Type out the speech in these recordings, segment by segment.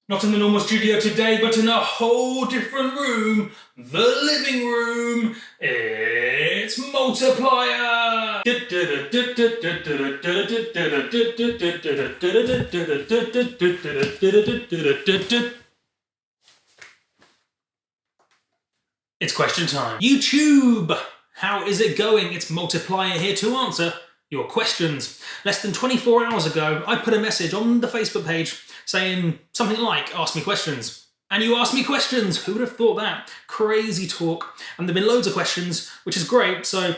Not in the normal studio today, but in a whole different room. The living room. It's Multiplier! It's question time. YouTube! How is it going? It's Multiplier here to answer your questions. Less than 24 hours ago, I put a message on the Facebook page saying something like, ask me questions. And you asked me questions. Who would have thought that? Crazy talk. And there have been loads of questions, which is great. So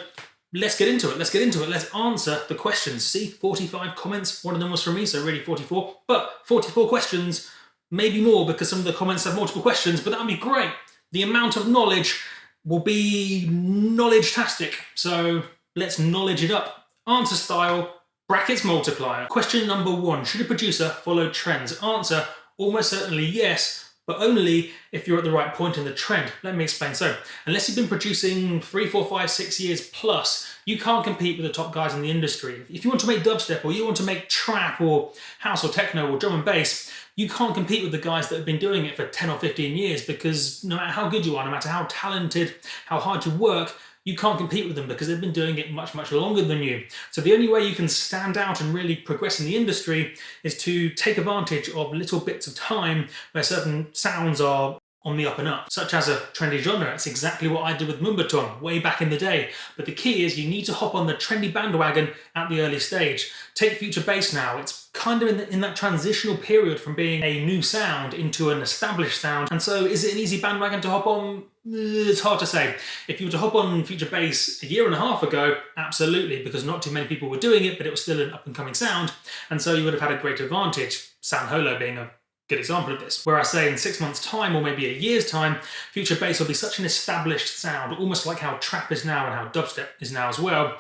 let's get into it. Let's answer the questions. See, 45 comments. One of them was from me, so really 44. But 44 questions, maybe more because some of the comments have multiple questions, but that would be great. The amount of knowledge will be knowledge-tastic. So let's knowledge it up. Answer style, brackets multiplier. Question number 1, should a producer follow trends? Answer, almost certainly yes, but only if you're at the right point in the trend. Let me explain. So, unless you've been producing 3, 4, 5, 6 years plus, you can't compete with the top guys in the industry. If you want to make dubstep, or you want to make trap, or house, or techno, or drum and bass, you can't compete with the guys that have been doing it for 10 or 15 years because no matter how good you are, no matter how talented, how hard you work, you can't compete with them because they've been doing it much, much longer than you. So the only way you can stand out and really progress in the industry is to take advantage of little bits of time where certain sounds are on the up and up, such as a trendy genre. It's exactly what I did with Moombahton way back in the day. But the key is you need to hop on the trendy bandwagon at the early stage. Take future bass now. It's kind of in that transitional period from being a new sound into an established sound. And so is it an easy bandwagon to hop on? It's hard to say. If you were to hop on future bass a year and a half ago, absolutely, because not too many people were doing it, but it was still an up-and-coming sound, and so you would have had a great advantage. Sound Holo being a good example of this, where I say in 6 months' time, or maybe a year's time, future bass will be such an established sound, almost like how trap is now and how dubstep is now as well.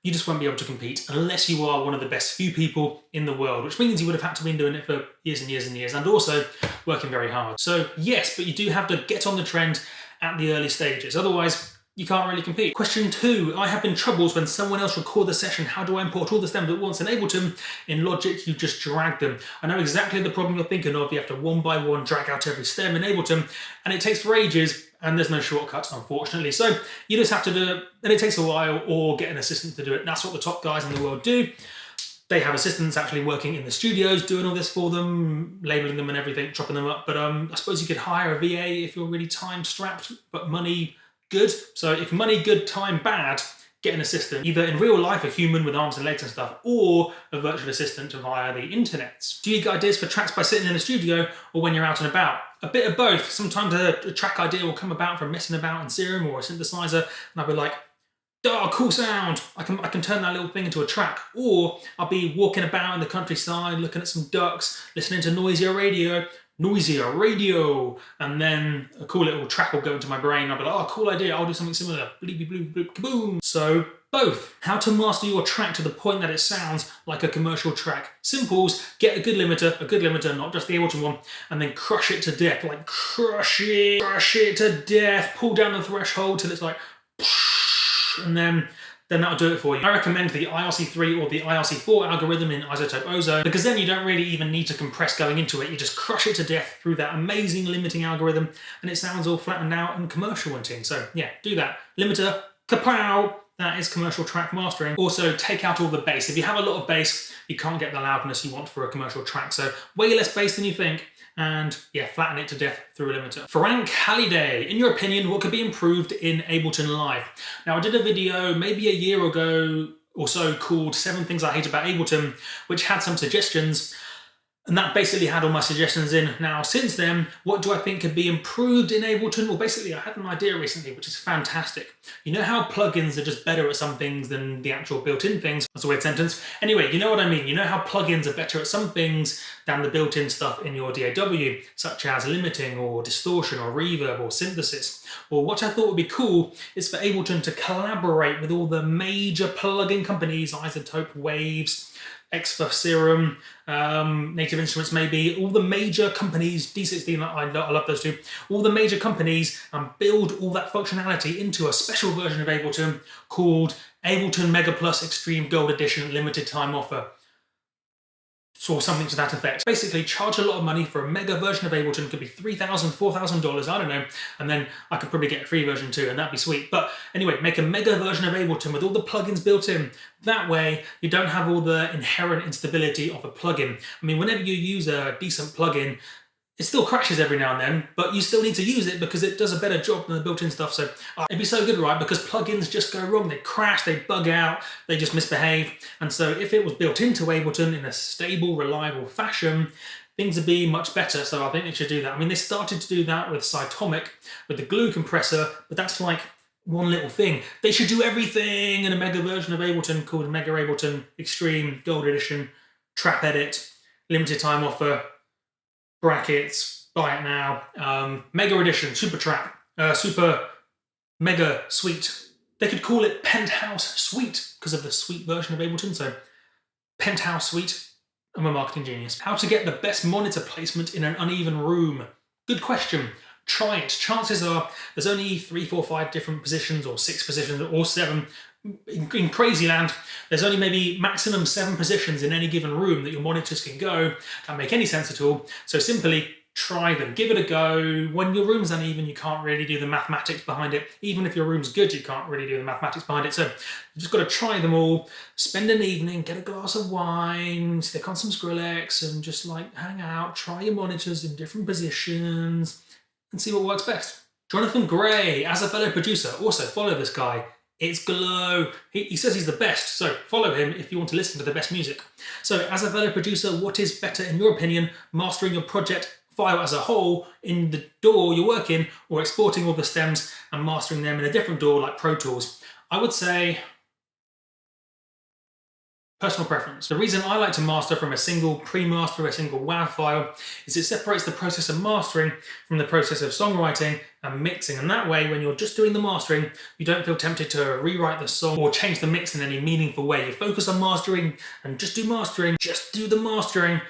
You just won't be able to compete unless you are one of the best few people in the world, which means you would have had to be doing it for years and years and years, and also working very hard. So yes, but you do have to get on the trend at the early stages. Otherwise, you can't really compete. Question 2, I have been troubles when someone else record the session. How do I import all the stems at once in Ableton? In Logic, you just drag them. I know exactly the problem you're thinking of. You have to one by one drag out every stem in Ableton, and it takes for ages, and there's no shortcuts, unfortunately. So you just have to do it, and it takes a while, or get an assistant to do it. That's what the top guys in the world do. They have assistants actually working in the studios, doing all this for them, labeling them and everything, chopping them up. But I suppose you could hire a VA if you're really time-strapped, but money good. So if money good, time bad, get an assistant. Either in real life, a human with arms and legs and stuff, or a virtual assistant via the internet. Do you get ideas for tracks by sitting in a studio, or when you're out and about? A bit of both. Sometimes a track idea will come about from messing about in Serum or a synthesizer, and I'll be like, oh, cool sound, I can turn that little thing into a track. Or I'll be walking about in the countryside, looking at some ducks, listening to noisier radio, and then a cool little track will go into my brain. I'll be like, oh, cool idea, I'll do something similar. Bleepy bloop bloop kaboom. So both. How to master your track to the point that it sounds like a commercial track. Simples, get a good limiter, not just the Ableton one, and then crush it to death. Like crush it to death, pull down the threshold till it's like, and then that'll do it for you. I recommend the IRC3 or the IRC4 algorithm in Isotope Ozone, because then you don't really even need to compress going into it. You just crush it to death through that amazing limiting algorithm, and it sounds all flattened out and commercial and ting. So yeah, do that. Limiter, kapow! That is commercial track mastering. Also, take out all the bass. If you have a lot of bass, you can't get the loudness you want for a commercial track. So way less bass than you think. And yeah, flatten it to death through a limiter. Frank Halliday, in your opinion, what could be improved in Ableton Live? Now, I did a video maybe a year ago or so called 7 Things I Hate About Ableton, which had some suggestions, and that basically had all my suggestions in. Now, since then, what do I think could be improved in Ableton? Well, basically, I had an idea recently, which is fantastic. You know how plugins are just better at some things than the actual built-in things? That's a weird sentence. Anyway, you know what I mean. You know how plugins are better at some things than the built-in stuff in your DAW, such as limiting or distortion or reverb or synthesis. Well, what I thought would be cool is for Ableton to collaborate with all the major plugin companies, Isotope, Waves, X for Serum, Native Instruments maybe, all the major companies, D16, I love those two, all the major companies, and build all that functionality into a special version of Ableton called Ableton Mega Plus Extreme Gold Edition Limited Time Offer. or something to that effect. Basically, charge a lot of money for a mega version of Ableton. Could be $3,000, $4,000, I don't know. And then I could probably get a free version too, and that'd be sweet. But anyway, make a mega version of Ableton with all the plugins built in. That way, you don't have all the inherent instability of a plugin. I mean, whenever you use a decent plugin, it still crashes every now and then, but you still need to use it because it does a better job than the built-in stuff. So it'd be so good, right? Because plugins just go wrong. They crash, they bug out, they just misbehave. And so if it was built into Ableton in a stable, reliable fashion, things would be much better. So I think they should do that. I mean, they started to do that with Cytomic, with the glue compressor, but that's like one little thing. They should do everything in a mega version of Ableton called Mega Ableton Extreme Gold Edition, Trap Edit, limited time offer, brackets, buy it now, Mega Edition, Super Trap, Super Mega Suite. They could call it Penthouse Suite because of the Suite version of Ableton, so Penthouse Suite. I'm a marketing genius. How to get the best monitor placement in an uneven room? Good question. Try it. Chances are there's only 3, 4, 5 different positions, or 6 positions, or 7. In crazy land, there's only maybe maximum 7 positions in any given room that your monitors can go. Don't make any sense at all. So simply try them, give it a go. When your room's uneven, you can't really do the mathematics behind it. Even if your room's good, you can't really do the mathematics behind it. So you've just got to try them all. Spend an evening, get a glass of wine, stick on some Skrillex, and just like hang out, try your monitors in different positions, and see what works best. Jonathan Gray, as a fellow producer, also follow this guy. It's Glow. He says he's the best, so follow him if you want to listen to the best music. So as a fellow producer, what is better in your opinion, mastering your project file as a whole in the DAW you're working, or exporting all the stems and mastering them in a different DAW like Pro Tools? I would say personal preference. The reason I like to master from a single pre-master, a single WAV file, is it separates the process of mastering from the process of songwriting and mixing. And that way, when you're just doing the mastering, you don't feel tempted to rewrite the song or change the mix in any meaningful way. You focus on mastering and just do mastering, just do the mastering.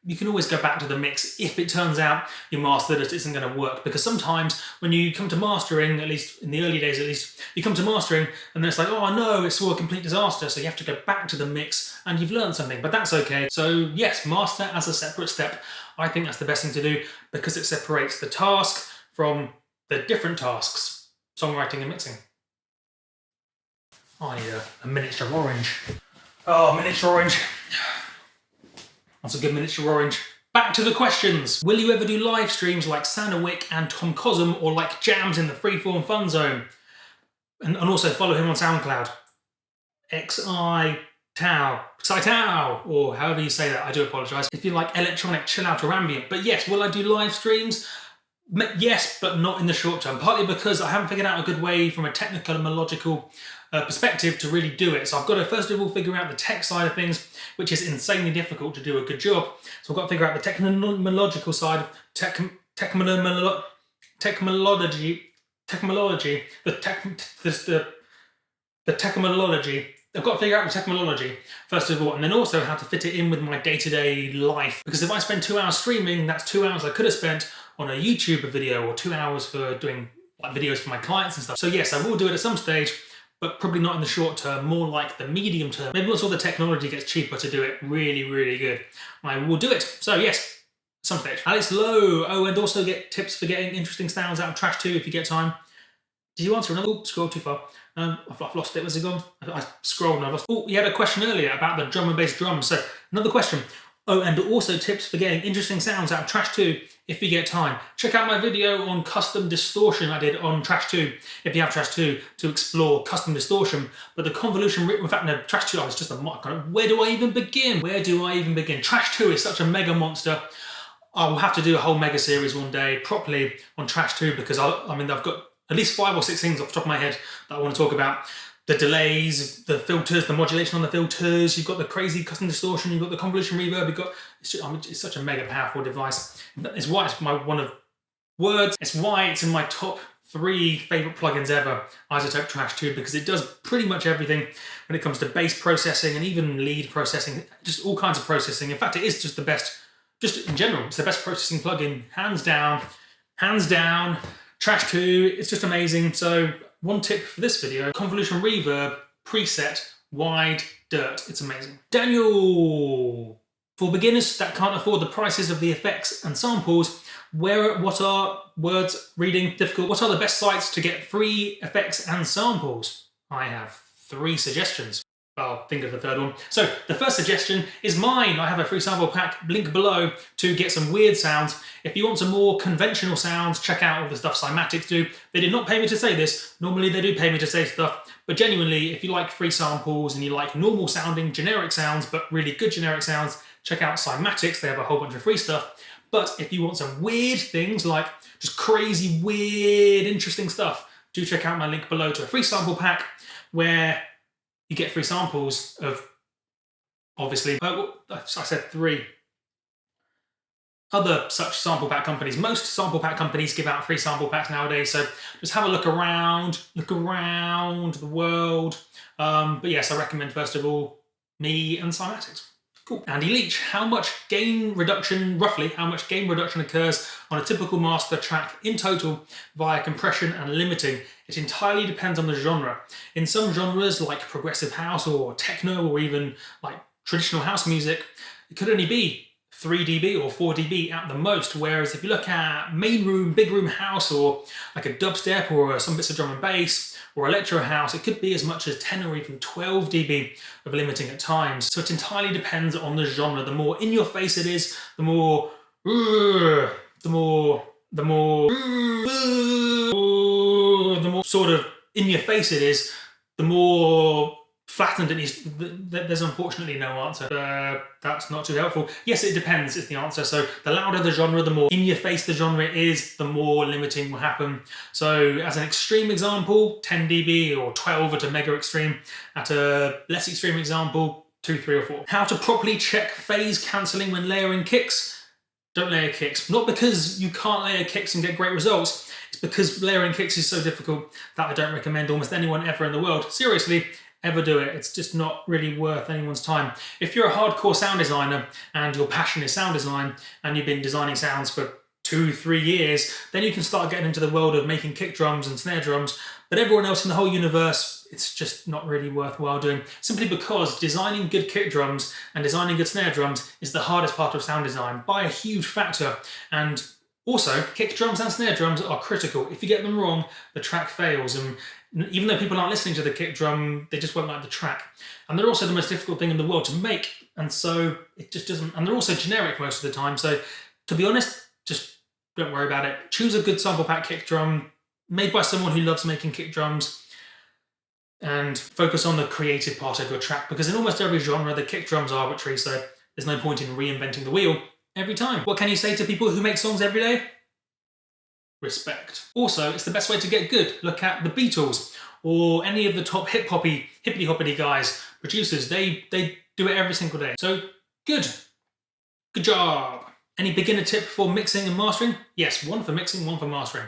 You can always go back to the mix if it turns out your master that isn't going to work. Because sometimes when you come to mastering, at least in the early days at least, you come to mastering and then it's like, oh no, it's all a complete disaster. So you have to go back to the mix and you've learned something, but that's okay. So yes, master as a separate step. I think that's the best thing to do because it separates the task from the different tasks, songwriting and mixing. I need a miniature orange. Oh, miniature orange. That's a good miniature orange. Back to the questions. Will you ever do live streams like Sanawick and Tom Cosm, or like jams in the Freeform Fun Zone? And also follow him on SoundCloud. Xi-Tao, or however you say that, I do apologise. If you like electronic chill out or ambient. But yes, will I do live streams? Yes, but not in the short term. Partly because I haven't figured out a good way from a technical and melodical perspective to really do it. So I've got to first of all figure out the tech side of things, which is insanely difficult to do a good job. So I've got to figure out the technological side of technology, the technology. I've got to figure out the technology, first of all, and then also how to fit it in with my day-to-day life. Because if I spend 2 hours streaming, that's 2 hours I could have spent on a YouTube video, or 2 hours for doing like videos for my clients and stuff. So yes, I will do it at some stage, but probably not in the short term, more like the medium term. Maybe once all the technology gets cheaper to do it really, really good, I will do it. So yes, some stage. Alex Lowe, oh, and also get tips for getting interesting sounds out of Trash 2 if you get time. Did you answer another? Oh, scroll too far. I've lost it. Where's it gone? I scrolled and I lost. Oh, you had a question earlier about the drum and bass drums. So another question. Oh, and also tips for getting interesting sounds out of Trash 2 if you get time. Check out my video on custom distortion I did on Trash 2, if you have Trash 2, to explore custom distortion. But the convolution, in fact, no, Trash 2, I was just a mock. Where do I even begin? Where do I even begin? Trash 2 is such a mega monster. I will have to do a whole mega series one day properly on Trash 2 because I mean, I've got at least 5 or 6 things off the top of my head that I want to talk about. The delays, the filters, the modulation on the filters, you've got the crazy custom distortion, you've got the convolution reverb, you've got, it's such a mega powerful device. It's why it's it's why it's in my top 3 favourite plugins ever, iZotope Trash 2, because it does pretty much everything when it comes to bass processing and even lead processing, just all kinds of processing. In fact, it is just the best, just in general, it's the best processing plugin, hands down, Trash 2, it's just amazing. So one tip for this video, convolution reverb, preset, wide, dirt. It's amazing. Daniel For beginners that can't afford the prices of the effects and samples, what are words reading difficult? What are the best sites to get free effects and samples? I have 3 suggestions. I'll think of the third one. So the first suggestion is mine. I have a free sample pack, link below, to get some weird sounds. If you want some more conventional sounds, check out all the stuff Cymatics do. They did not pay me to say this. Normally they do pay me to say stuff. But genuinely, if you like free samples and you like normal sounding generic sounds, but really good generic sounds, check out Cymatics. They have a whole bunch of free stuff. But if you want some weird things, like just crazy, weird, interesting stuff, do check out my link below to a free sample pack where you get free samples of, obviously, I said 3 other such sample pack companies. Most sample pack companies give out free sample packs nowadays, so just have a look around the world. But yes, I recommend first of all me and Cymatics. Cool. Andy Leach, roughly how much gain reduction occurs on a typical master track in total via compression and limiting? It entirely depends on the genre. In some genres like progressive house or techno or even like traditional house music, it could only be 3 dB or 4 dB at the most, whereas if you look at main room, big room house, or like a dubstep or some bits of drum and bass or electro house, it could be as much as 10 or even 12 dB of limiting at times. So it entirely depends on the genre. The more in your face it is, the more sort of in your face it is, the more flattened it is. There's unfortunately no answer. That's not too helpful. Yes, it depends is the answer. So the louder the genre, the more in your face the genre is, the more limiting will happen. So as an extreme example, 10 dB or 12 at a mega extreme. At a less extreme example, 2, 3 or 4. How to properly check phase cancelling when layering kicks? Don't layer kicks. Not because you can't layer kicks and get great results. It's because layering kicks is so difficult that I don't recommend almost anyone ever in the world, seriously, ever do it. It's just not really worth anyone's time. If you're a hardcore sound designer and your passion is sound design and you've been designing sounds for 2, 3 years, then you can start getting into the world of making kick drums and snare drums. But everyone else in the whole universe, it's just not really worthwhile doing, simply because designing good kick drums and designing good snare drums is the hardest part of sound design by a huge factor. And also, kick drums and snare drums are critical. If you get them wrong, the track fails. And even though people aren't listening to the kick drum, they just won't like the track. And they're also the most difficult thing in the world to make. And so it just doesn't, and they're also generic most of the time. So to be honest, just don't worry about it. Choose a good sample pack kick drum made by someone who loves making kick drums and focus on the creative part of your track, because in almost every genre, the kick drum's arbitrary. So there's no point in reinventing the wheel every time. What can you say to people who make songs every day? Respect. Also, it's the best way to get good. Look at the Beatles or any of the top hippity-hoppity guys, producers. They do it every single day. So good job. Any beginner tip for mixing and mastering? Yes, one for mixing, one for mastering.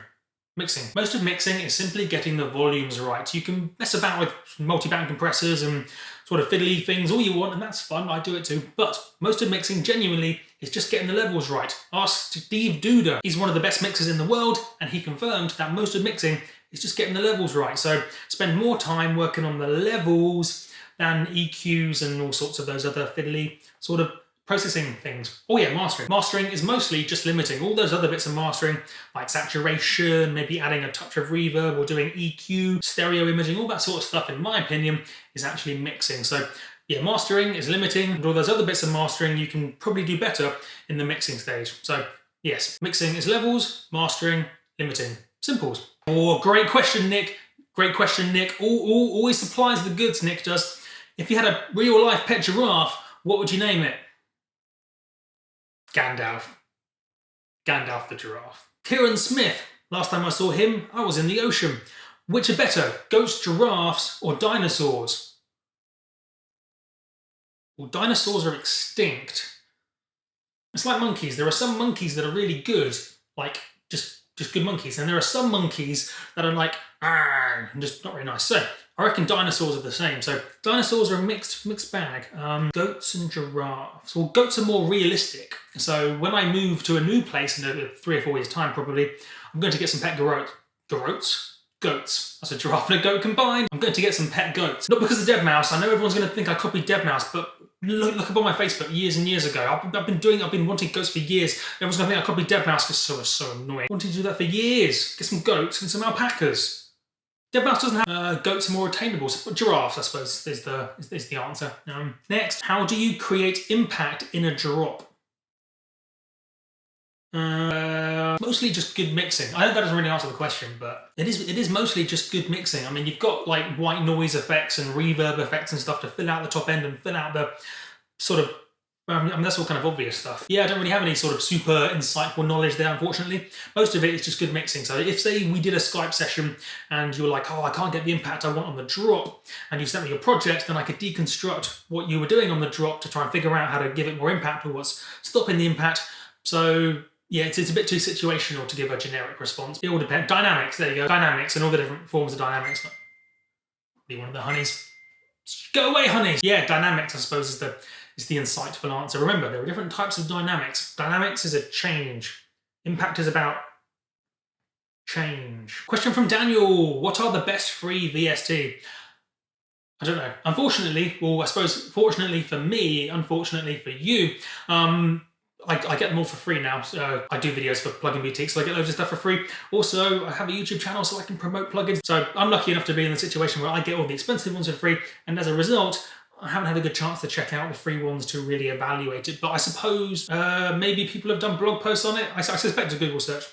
Mixing. Most of mixing is simply getting the volumes right. You can mess about with multi-band compressors and sort of fiddly things all you want, and that's fun, I do it too. But most of mixing genuinely is just getting the levels right. Ask Steve Duda. He's one of the best mixers in the world, and he confirmed that most of mixing is just getting the levels right. So spend more time working on the levels than EQs and all sorts of those other fiddly sort of processing things. Oh yeah, mastering. Mastering is mostly just limiting. All those other bits of mastering, like saturation, maybe adding a touch of reverb or doing EQ, stereo imaging, all that sort of stuff, in my opinion, is actually mixing. So yeah, mastering is limiting, and all those other bits of mastering you can probably do better in the mixing stage. So yes, mixing is levels, mastering, limiting. Simples. Oh, great question, Nick. Great question, Nick. Always supplies the goods, Nick does. If you had a real life pet giraffe, what would you name it? Gandalf. Gandalf the giraffe. Kieran Smith. Last time I saw him, I was in the ocean. Which are better, goats, giraffes, or dinosaurs? Well, dinosaurs are extinct. It's like monkeys. There are some monkeys that are really good, like just good monkeys, and there are some monkeys that are like, and just not very nice. So I reckon dinosaurs are the same. So dinosaurs are a mixed bag. Goats and giraffes. Well, goats are more realistic. So when I move to a new place in 3 or 4 years' time, probably, I'm going to get some pet goats. goats. That's a giraffe and a goat combined. I'm going to get some pet goats. Not because of deadmau5. I know everyone's going to think I copied deadmau5, but look up on my Facebook years and years ago. I've been wanting goats for years. Everyone's going to think I copied deadmau5 because it's so annoying. I wanted to do that for years. Get some goats and some alpacas. deadmau5 doesn't have goats are more attainable. So giraffes, I suppose, is the answer. Next, how do you create impact in a drop? Mostly just good mixing. I know that doesn't really answer the question, but it is mostly just good mixing. I mean, you've got like white noise effects and reverb effects and stuff to fill out the top end and fill out the sort of, I mean, that's all kind of obvious stuff. Yeah, I don't really have any sort of super insightful knowledge there, unfortunately. Most of it is just good mixing. So if, say, we did a Skype session and you were like, oh, I can't get the impact I want on the drop, and you sent me your project, then I could deconstruct what you were doing on the drop to try and figure out how to give it more impact or what's stopping the impact. So yeah, it's a bit too situational to give a generic response. It all depends. Dynamics, there you go. Dynamics and all the different forms of dynamics. Be one of the honeys. Go away, honeys! Yeah, dynamics, I suppose, is the insightful answer. Remember, there are different types of dynamics. Dynamics is a change. Impact is about change. Question from Daniel. What are the best free VST? I don't know. Unfortunately, well, I suppose fortunately for me, unfortunately for you, I get them all for free now. So I do videos for plugin boutiques, so I get loads of stuff for free. Also, I have a YouTube channel so I can promote plugins. So I'm lucky enough to be in the situation where I get all the expensive ones for free, and as a result, I haven't had a good chance to check out the free ones to really evaluate it. But I suppose maybe people have done blog posts on it. I suspect a Google search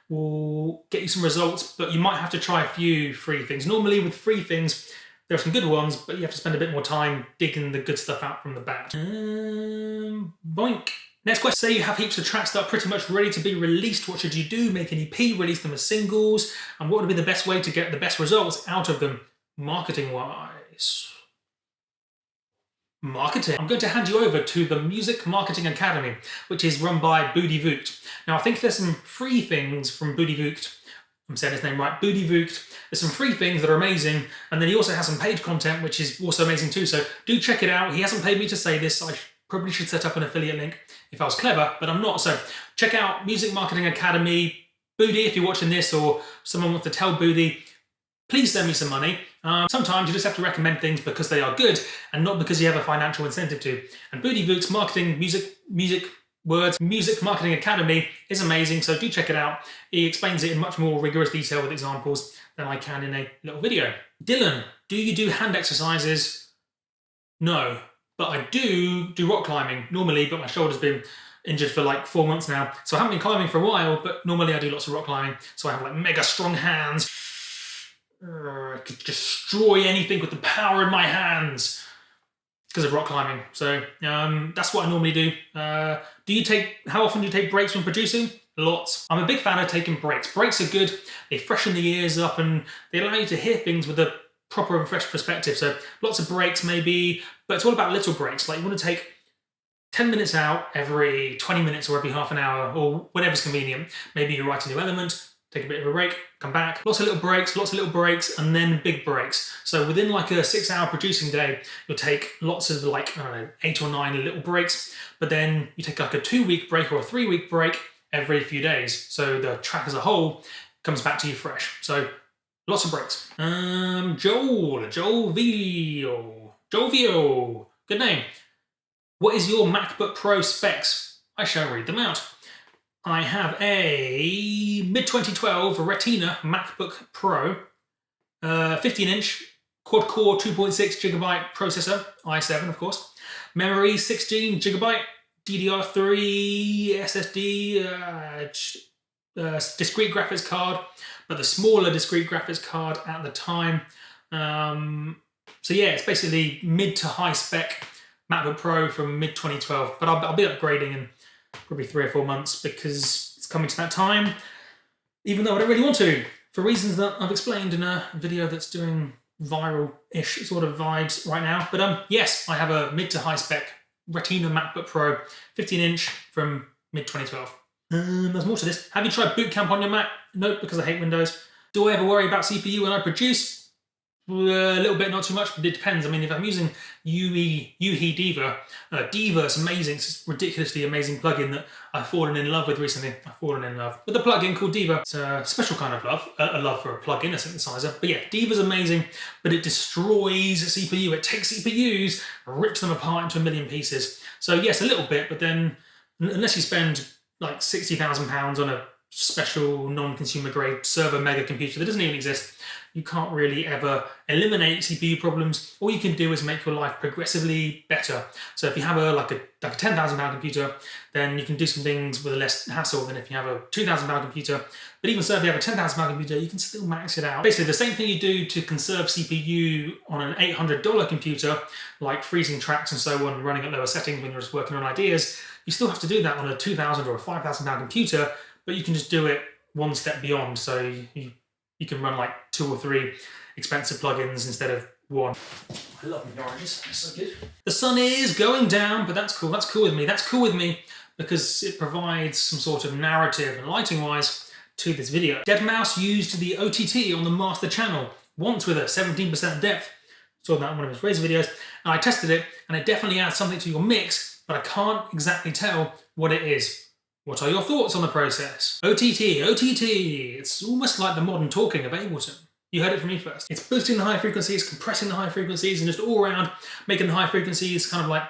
will get you some results, but you might have to try a few free things. Normally with free things, there are some good ones, but you have to spend a bit more time digging the good stuff out from the bad. Boink. Next question, say you have heaps of tracks that are pretty much ready to be released. What should you do? Make an EP, release them as singles? And what would be the best way to get the best results out of them, marketing-wise? Marketing. I'm going to hand you over to the Music Marketing Academy, which is run by Boody Voogd. Now, I think there's some free things from Boody Voogd. I'm saying his name right, Boody Voogd. There's some free things that are amazing, and then he also has some paid content, which is also amazing too, so do check it out. He hasn't paid me to say this. I probably should set up an affiliate link if I was clever, but I'm not. So check out Music Marketing Academy. Boody, if you're watching this or someone wants to tell Boody, please send me some money. Sometimes you just have to recommend things because they are good and not because you have a financial incentive to. And Boody Voogd's Music Marketing Academy is amazing, so do check it out. He explains it in much more rigorous detail with examples than I can in a little video. Dylan, do you do hand exercises? No. But I do rock climbing normally, but my shoulder's been injured for like 4 months now. So I haven't been climbing for a while, but normally I do lots of rock climbing. So I have like mega strong hands. I could destroy anything with the power in my hands because of rock climbing. So that's what I normally do. How often do you take breaks when producing? Lots. I'm a big fan of taking breaks. Breaks are good. They freshen the ears up and they allow you to hear things with a proper and fresh perspective. So lots of breaks maybe, but it's all about little breaks. Like you want to take 10 minutes out every 20 minutes or every half an hour or whatever's convenient. Maybe you write a new element, take a bit of a break, come back. Lots of little breaks, and then big breaks. So within like a 6-hour producing day, you'll take lots of like, I don't know, 8 or 9 little breaks, but then you take like a 2-week break or a 3-week break every few days. So the track as a whole comes back to you fresh. So lots of breaks. Joel Vio. Good name. What is your MacBook Pro specs? I shall read them out. I have a mid-2012 Retina MacBook Pro, 15-inch, quad-core 2.6GB processor, i7 of course, memory 16GB, DDR3 SSD, discrete graphics card, but the smaller discrete graphics card at the time. So yeah, it's basically mid to high spec MacBook Pro from mid-2012, but I'll be upgrading in probably 3 or 4 months because it's coming to that time, even though I don't really want to, for reasons that I've explained in a video that's doing viral-ish sort of vibes right now. But yes, I have a mid to high spec Retina MacBook Pro, 15-inch from mid-2012. There's more to this. Have you tried Boot Camp on your Mac? Nope, because I hate Windows. Do I ever worry about CPU when I produce? A little bit, not too much, but it depends. I mean, if I'm using UHE Diva, Diva is amazing. It's a ridiculously amazing plugin that I've fallen in love with recently. I've fallen in love with a plugin called Diva. It's a special kind of love, a love for a plugin, a synthesizer. But yeah, Diva's amazing, but it destroys a CPU. It takes CPUs, rips them apart into a million pieces. So yes, a little bit, but then unless you spend like £60,000 on a special non-consumer grade server mega computer that doesn't even exist, you can't really ever eliminate CPU problems. All you can do is make your life progressively better. So if you have a £10,000 computer, then you can do some things with less hassle than if you have a £2,000 computer. But even so, if you have a £10,000 computer, you can still max it out. Basically, the same thing you do to conserve CPU on an $800 computer, like freezing tracks and so on, running at lower settings when you're just working on ideas, you still have to do that on a £2,000 or a £5,000 computer, but you can just do it one step beyond. So you can run like 2 or 3 expensive plugins instead of one. I love my oranges, they're so good. The sun is going down, but that's cool. That's cool with me. That's cool with me because it provides some sort of narrative and lighting-wise to this video. Deadmau5 used the OTT on the master channel once with a 17% depth. Saw that in one of his Razor videos, and I tested it, and it definitely adds something to your mix, but I can't exactly tell what it is. What are your thoughts on the process? OTT. It's almost like the modern talking of Ableton. You heard it from me first. It's boosting the high frequencies, compressing the high frequencies, and just all around making the high frequencies kind of like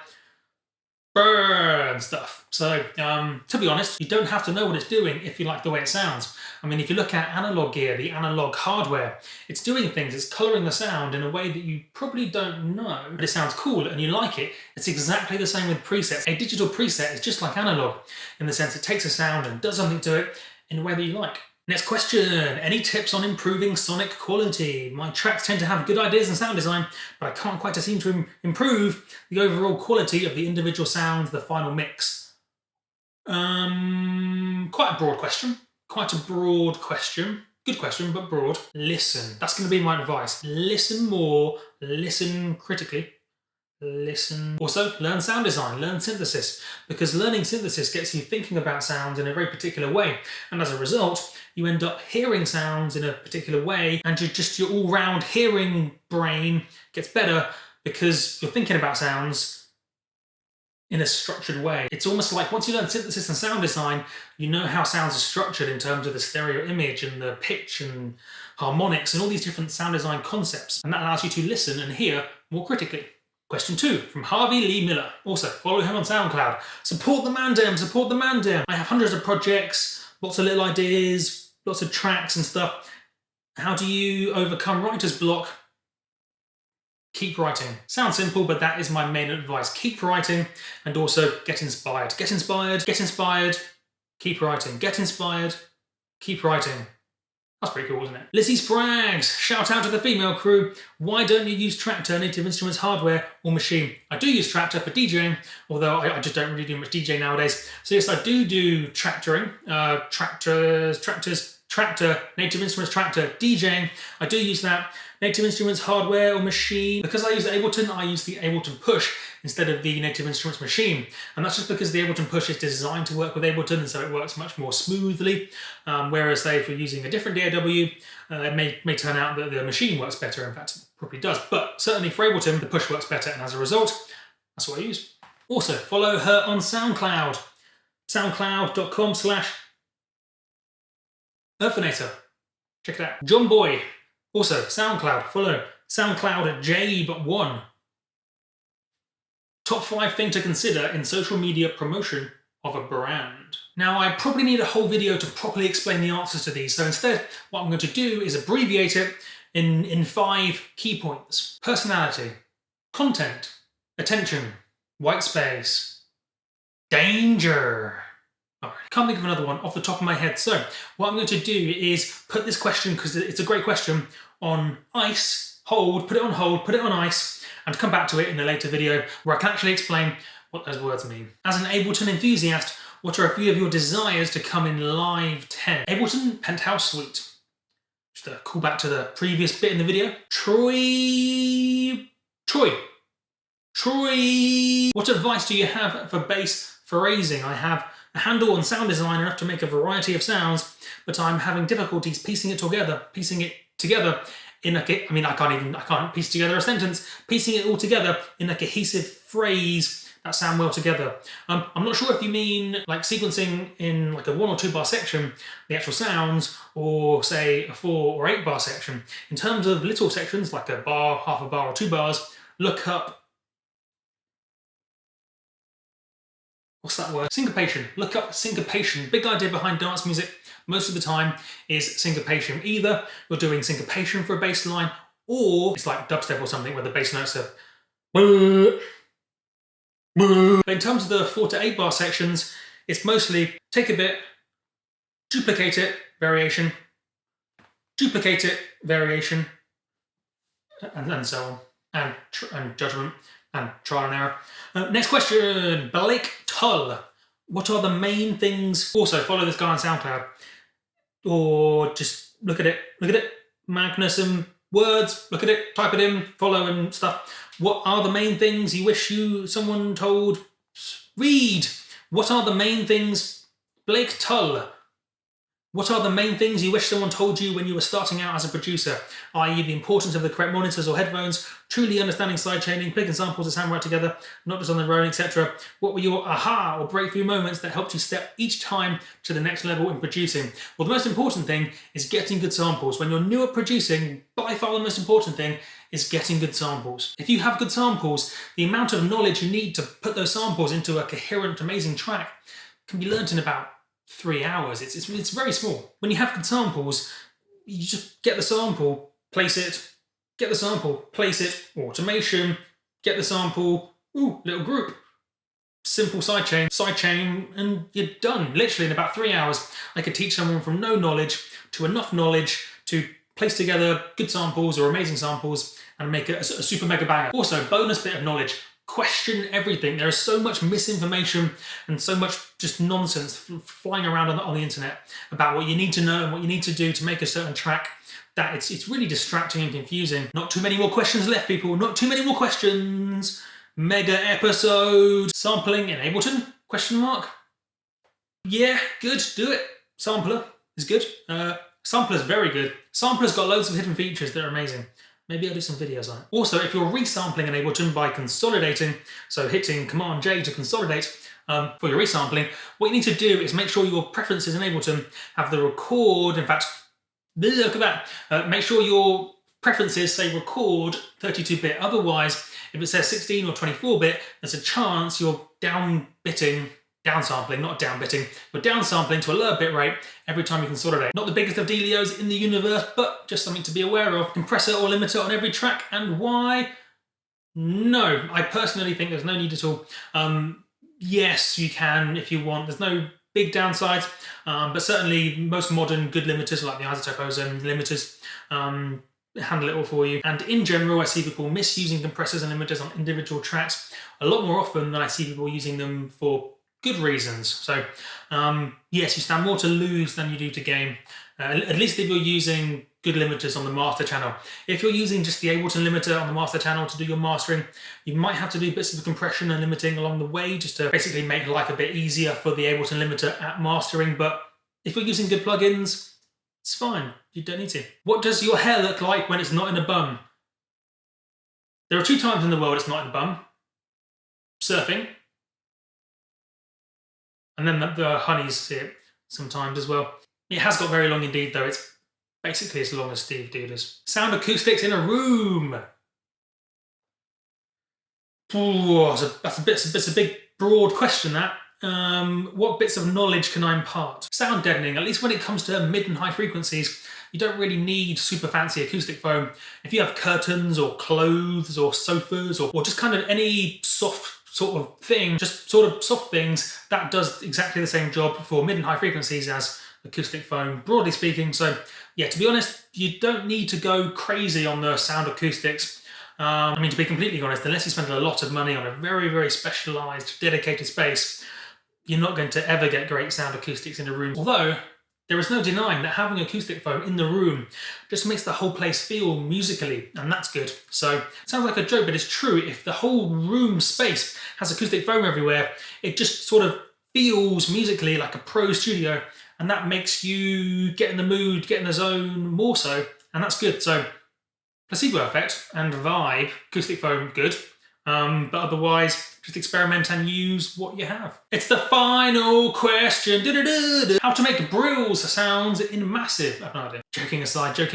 burn stuff. So, to be honest, you don't have to know what it's doing if you like the way it sounds. I mean, if you look at analog gear, the analog hardware, it's doing things, it's coloring the sound in a way that you probably don't know, but it sounds cool and you like it. It's exactly the same with presets. A digital preset is just like analog in the sense it takes a sound and does something to it in a way that you like. Next question, any tips on improving sonic quality? My tracks tend to have good ideas and sound design, but I can't quite seem to improve the overall quality of the individual sounds, the final mix. Quite a broad question. Quite a broad question. Good question, but broad. Listen. That's going to be my advice. Listen more, listen critically. Listen. Also, learn sound design, learn synthesis, because learning synthesis gets you thinking about sounds in a very particular way, and as a result, you end up hearing sounds in a particular way, and your all-round hearing brain gets better because you're thinking about sounds in a structured way. It's almost like once you learn synthesis and sound design, you know how sounds are structured in terms of the stereo image and the pitch and harmonics and all these different sound design concepts, and that allows you to listen and hear more critically. Question 2 from Harvey Lee Miller. Also, follow him on SoundCloud. Support the Mandem, support the Mandem. I have hundreds of projects, lots of little ideas, lots of tracks and stuff. How do you overcome writer's block? Keep writing. Sounds simple, but that is my main advice. Keep writing and also get inspired. Get inspired, get inspired, keep writing. Get inspired, keep writing. That's pretty cool, isn't it? Lizzie Spraggs, shout out to the female crew. Why don't you use Traktor, Native Instruments hardware or machine? I do use Traktor for DJing, although I just don't really do much DJ nowadays. So yes, I do tractoring, Traktor, Native Instruments Traktor, DJing. I do use that. Native Instruments hardware or machine. Because I use Ableton, I use the Ableton Push instead of the Native Instruments machine. And that's just because the Ableton Push is designed to work with Ableton, and so it works much more smoothly. Whereas, say, if you're using a different DAW, it may turn out that the machine works better. In fact, it probably does. But certainly for Ableton, the Push works better, and as a result, that's what I use. Also, follow her on SoundCloud. SoundCloud.com/Earthinator. Check it out. John Boy. Also, SoundCloud. Follow SoundCloud Jabe1. Top 5 thing to consider in social media promotion of a brand. Now, I probably need a whole video to properly explain the answers to these, so instead, what I'm going to do is abbreviate it in 5 key points. Personality, content, attention, white space, danger. Right. Can't think of another one off the top of my head. So what I'm going to do is put this question, because it's a great question, on ice, put it on hold, put it on ice, and come back to it in a later video where I can actually explain what those words mean. As an Ableton enthusiast, what are a few of your desires to come in Live 10? Ableton Penthouse Suite. Just a call back to the previous bit in the video. Troy. What advice do you have for bass phrasing? I have a handle on sound design enough to make a variety of sounds, but I'm having difficulties piecing it together in like I can't piece together a sentence, piecing it all together in a cohesive phrase that sound well together. I'm not sure if you mean like sequencing in like a 1 or 2 bar section, the actual sounds, or say a 4 or 8 bar section. In terms of little sections, like a bar, half a bar, or 2 bars, look up, what's that word? Syncopation. Look up syncopation. Big idea behind dance music most of the time is syncopation. Either you're doing syncopation for a bass line, or it's like dubstep or something where the bass notes are. But in terms of the 4 to 8 bar sections, it's mostly take a bit, duplicate it, variation, duplicate it, variation, and so on, and judgment, and trial and error. Next question, Blake Tull. What are the main things? Also, follow this guy on SoundCloud, or just look at it, Magnus and words, look at it, type it in, follow and stuff. What are the main things you wish someone told? Read. What are the main things? Blake Tull. What are the main things you wish someone told you when you were starting out as a producer? I.e. the importance of the correct monitors or headphones, truly understanding sidechaining, picking samples to sound right together, not just on their own, etc. What were your aha or breakthrough moments that helped you step each time to the next level in producing? Well, the most important thing is getting good samples. When you're new at producing, by far the most important thing is getting good samples. If you have good samples, the amount of knowledge you need to put those samples into a coherent, amazing track can be learnt in about 3 hours. It's very small. When you have good samples, you just get the sample, place it, get the sample, place it, automation, get the sample, little group, simple sidechain, and you're done. Literally in about 3 hours, I could teach someone from no knowledge to enough knowledge to place together good samples or amazing samples and make a super mega banger. Also, bonus bit of knowledge. Question everything. There is so much misinformation and so much just nonsense flying around on the internet about what you need to know and what you need to do to make a certain track that it's really distracting and confusing. Not too many more questions left, people. Not too many more questions. Mega episode. Sampling in Ableton? Question mark? Yeah, good. Do it. Sampler is good. Sampler's very good. Sampler's got loads of hidden features that are amazing. Maybe I'll do some videos on it. Also, if you're resampling in Ableton by consolidating, so hitting Command J to consolidate for your resampling, what you need to do is make sure your preferences in Ableton have the record, in fact, look at that, make sure your preferences say record 32-bit. Otherwise, if it says 16 or 24-bit, there's a chance you're downsampling, not downbitting, but downsampling to a lower bit rate every time you consolidate. Not the biggest of dealios in the universe, but just something to be aware of. Compressor or limiter on every track, and why? No, I personally think there's no need at all. Yes, you can if you want. There's no big downsides, but certainly most modern good limiters like the isotope ozone limiters handle it all for you. And in general, I see people misusing compressors and limiters on individual tracks a lot more often than I see people using them for good reasons. So yes, you stand more to lose than you do to gain, at least if you're using good limiters on the master channel. If you're using just the Ableton limiter on the master channel to do your mastering, you might have to do bits of compression and limiting along the way just to basically make life a bit easier for the Ableton limiter at mastering. But if you're using good plugins, it's fine. You don't need to. What does your hair look like when it's not in a bun? There are 2 times in the world it's not in a bun. Surfing. And then the honeys see it sometimes as well. It has got very long indeed, though. It's basically as long as Steve Duda's. Sound acoustics in a room. Ooh, that's a big, broad question, that. What bits of knowledge can I impart? Sound deadening, at least when it comes to mid and high frequencies, you don't really need super fancy acoustic foam. If you have curtains or clothes or sofas or just kind of any soft sort of thing, just sort of soft things, that does exactly the same job for mid and high frequencies as acoustic foam, broadly speaking. So yeah, to be honest, you don't need to go crazy on the sound acoustics. I mean, to be completely honest, unless you spend a lot of money on a very, very specialized, dedicated space, you're not going to ever get great sound acoustics in a room. Although, there is no denying that having acoustic foam in the room just makes the whole place feel musically, and that's good. So, it sounds like a joke, but it's true. If the whole room space has acoustic foam everywhere, it just sort of feels musically like a pro studio, and that makes you get in the mood, get in the zone more so, and that's good. So, placebo effect and vibe, acoustic foam, good. But otherwise, just experiment and use what you have. It's the final question. How to make brills sounds in massive. I have no idea. Joking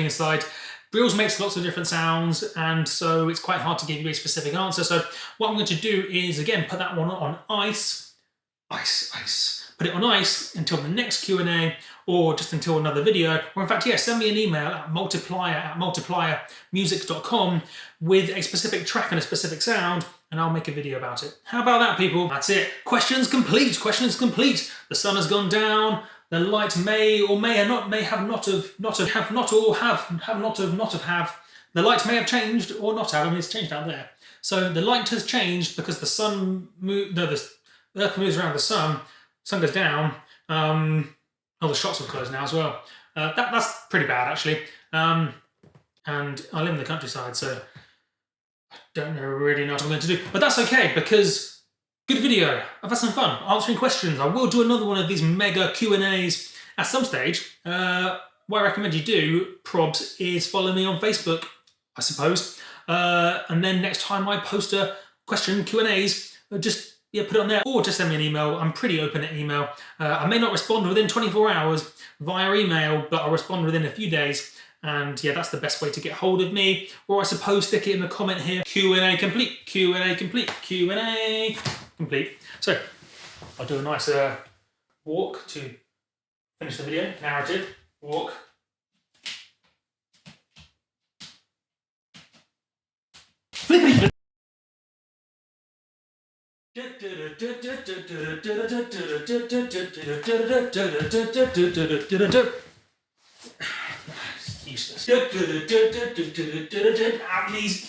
aside. Brills makes lots of different sounds, and so it's quite hard to give you a specific answer. So what I'm going to do is, again, put that one on ice. Put it on ice until the next Q&A, or just until another video. Or in fact, yeah, send me an email at multiplier@multipliermusic.com with a specific track and a specific sound, and I'll make a video about it. How about that, people? That's it. Questions complete. Questions complete. The sun has gone down. The light may or may not have. The light may have changed or not have. I mean, it's changed out there. So the light has changed because the sun the Earth moves around the sun. Sun goes down. Oh, the shops are closed now as well. That's pretty bad, actually. And I live in the countryside, so I don't really know what I'm going to do. But that's okay, because good video. I've had some fun answering questions. I will do another one of these mega Q&As at some stage. What I recommend you do, probs, is follow me on Facebook, I suppose. And then next time I post a question, Q&As, just put it on there, or just send me an email. I'm pretty open at email. I may not respond within 24 hours via email, but I'll respond within a few days. And yeah, that's the best way to get hold of me. Or I suppose stick it in the comment here. Q&A complete, Q&A complete, Q&A complete. So I'll do a nice walk to finish the video. Narrative, walk. Useless. Out knees.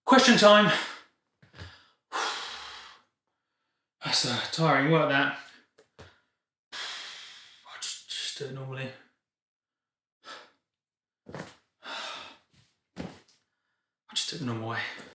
Question time. That's tiring work, that. I'll just do it normally. I'll just do it the normal way.